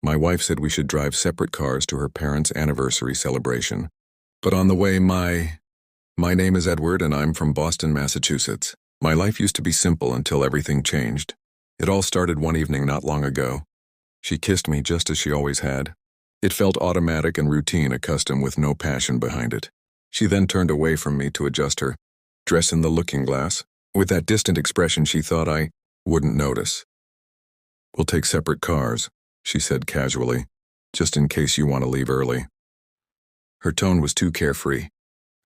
My wife said we should drive separate cars to her parents' anniversary celebration. But on the way, my name is Edward and I'm from Boston, Massachusetts. My life used to be simple until everything changed. It all started one evening not long ago. She kissed me just as she always had. It felt automatic and routine, a custom with no passion behind it. She then turned away from me to adjust her dress in the looking glass. With that distant expression, she thought I wouldn't notice. "We'll take separate cars," she said casually, "just in case you want to leave early." Her tone was too carefree.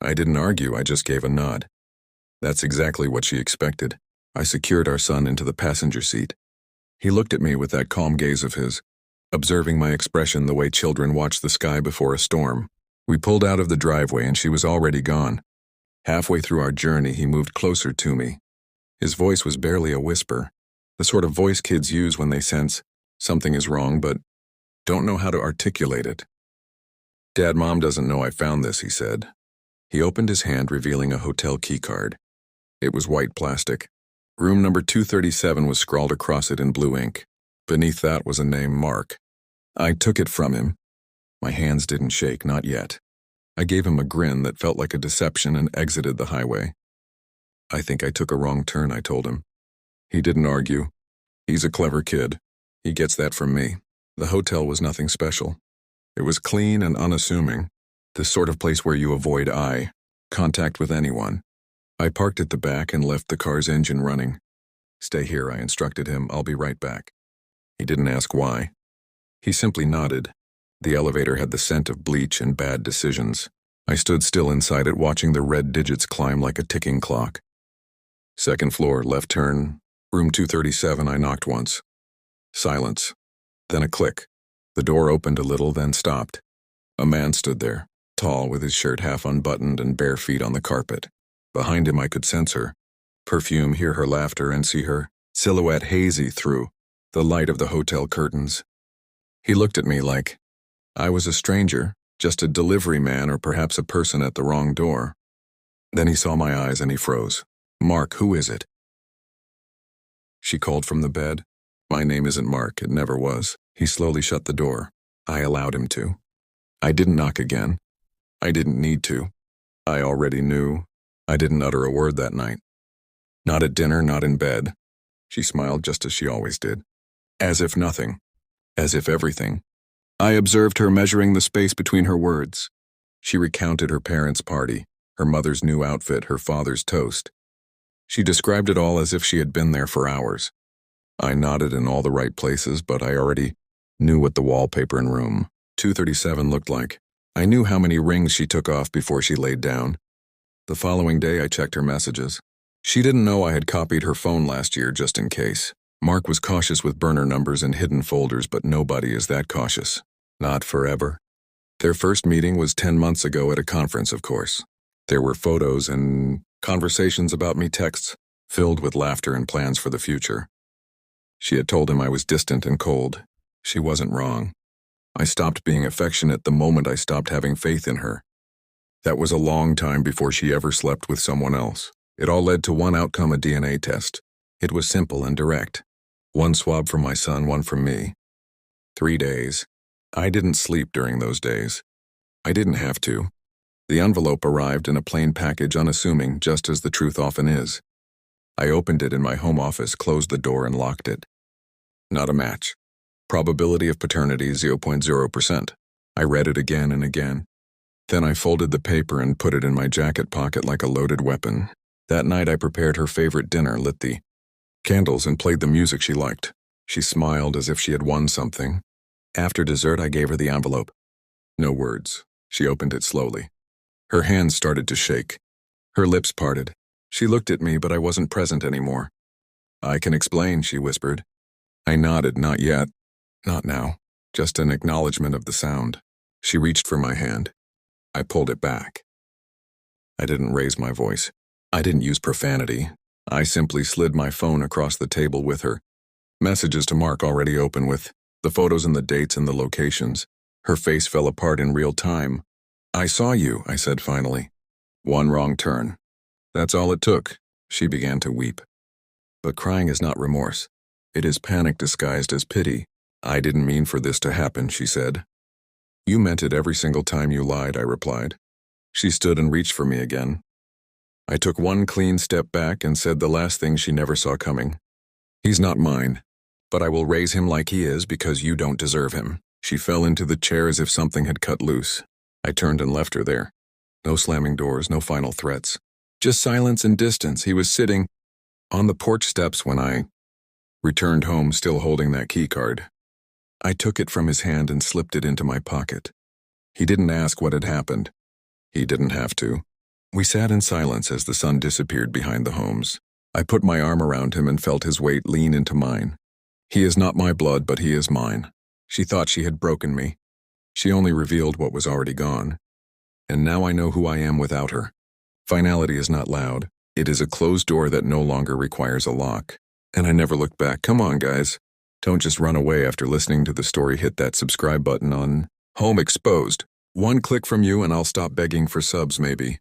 I didn't argue, I just gave a nod. That's exactly what she expected. I secured our son into the passenger seat. He looked at me with that calm gaze of his, observing my expression the way children watch the sky before a storm. We pulled out of the driveway and she was already gone. Halfway through our journey, he moved closer to me. His voice was barely a whisper, the sort of voice kids use when they sense something is wrong but don't know how to articulate it. "Dad, Mom doesn't know I found this," he said. He opened his hand, revealing a hotel keycard. It was white plastic. Room number 237 was scrawled across it in blue ink. Beneath that was a name, Mark. I took it from him. My hands didn't shake, not yet. I gave him a grin that felt like a deception and exited the highway. "I think I took a wrong turn," I told him. He didn't argue. He's a clever kid. He gets that from me. The hotel was nothing special. It was clean and unassuming, the sort of place where you avoid eye contact with anyone. I parked at the back and left the car's engine running. "Stay here," I instructed him. "I'll be right back." He didn't ask why. He simply nodded. The elevator had the scent of bleach and bad decisions. I stood still inside it, watching the red digits climb like a ticking clock. "Second floor, left turn, room 237, I knocked once. Silence. Then a click. The door opened a little, then stopped. A man stood there, tall, with his shirt half unbuttoned and bare feet on the carpet. Behind him I could sense her perfume, hear her laughter, and see her silhouette hazy through the light of the hotel curtains. He looked at me like I was a stranger, just a delivery man or perhaps a person at the wrong door. Then he saw my eyes and he froze. "Mark, who is it?" She called from the bed. "My name isn't Mark, it never was." He slowly shut the door. I allowed him to. I didn't knock again. I didn't need to. I already knew. I didn't utter a word that night. Not at dinner, not in bed. She smiled just as she always did. As if nothing. As if everything. I observed her measuring the space between her words. She recounted her parents' party, her mother's new outfit, her father's toast. She described it all as if she had been there for hours. I nodded in all the right places, but I already knew what the wallpaper in room 237 looked like. I knew how many rings she took off before she laid down. The following day, I checked her messages. She didn't know I had copied her phone last year just in case. Mark was cautious with burner numbers and hidden folders, but nobody is that cautious. Not forever. Their first meeting was 10 months ago at a conference, of course. There were photos and conversations about me, texts filled with laughter and plans for the future. She had told him I was distant and cold. She wasn't wrong. I stopped being affectionate the moment I stopped having faith in her. That was a long time before she ever slept with someone else. It all led to one outcome, a DNA test. It was simple and direct. One swab for my son, one for me. 3 days. I didn't sleep during those days. I didn't have to. The envelope arrived in a plain package, unassuming, just as the truth often is. I opened it in my home office, closed the door, and locked it. Not a match. Probability of paternity 0.0%. I read it again and again. Then I folded the paper and put it in my jacket pocket like a loaded weapon. That night I prepared her favorite dinner, lit the candles, and played the music she liked. She smiled as if she had won something. After dessert, I gave her the envelope. No words. She opened it slowly. Her hands started to shake. Her lips parted. She looked at me, but I wasn't present anymore. "I can explain," she whispered. I nodded. "Not yet. Not now. Just an acknowledgement of the sound." She reached for my hand. I pulled it back. I didn't raise my voice. I didn't use profanity. I simply slid my phone across the table with her. Messages to Mark already open with the photos and the dates and the locations. Her face fell apart in real time. "I saw you," I said finally. "One wrong turn. That's all it took." She began to weep. But crying is not remorse. It is panic disguised as pity. I didn't mean for this to happen, she said. You meant it every single time you lied, I replied. She stood and reached for me again. I took one clean step back and said the last thing she never saw coming. He's not mine, but I will raise him like he is because you don't deserve him. She fell into the chair as if something had cut loose. I turned and left her there. No slamming doors, no final threats. Just silence and distance. He was sitting on the porch steps when I returned home, still holding that key card. I took it from his hand and slipped it into my pocket. He didn't ask what had happened. He didn't have to. We sat in silence as the sun disappeared behind the homes. I put my arm around him and felt his weight lean into mine. He is not my blood, but he is mine. She thought she had broken me. She only revealed what was already gone. And now I know who I am without her. Finality is not loud. It is a closed door that no longer requires a lock. And I never looked back. Come on, guys. Don't just run away after listening to the story. Hit that subscribe button on Home Exposed. One click from you and I'll stop begging for subs, maybe.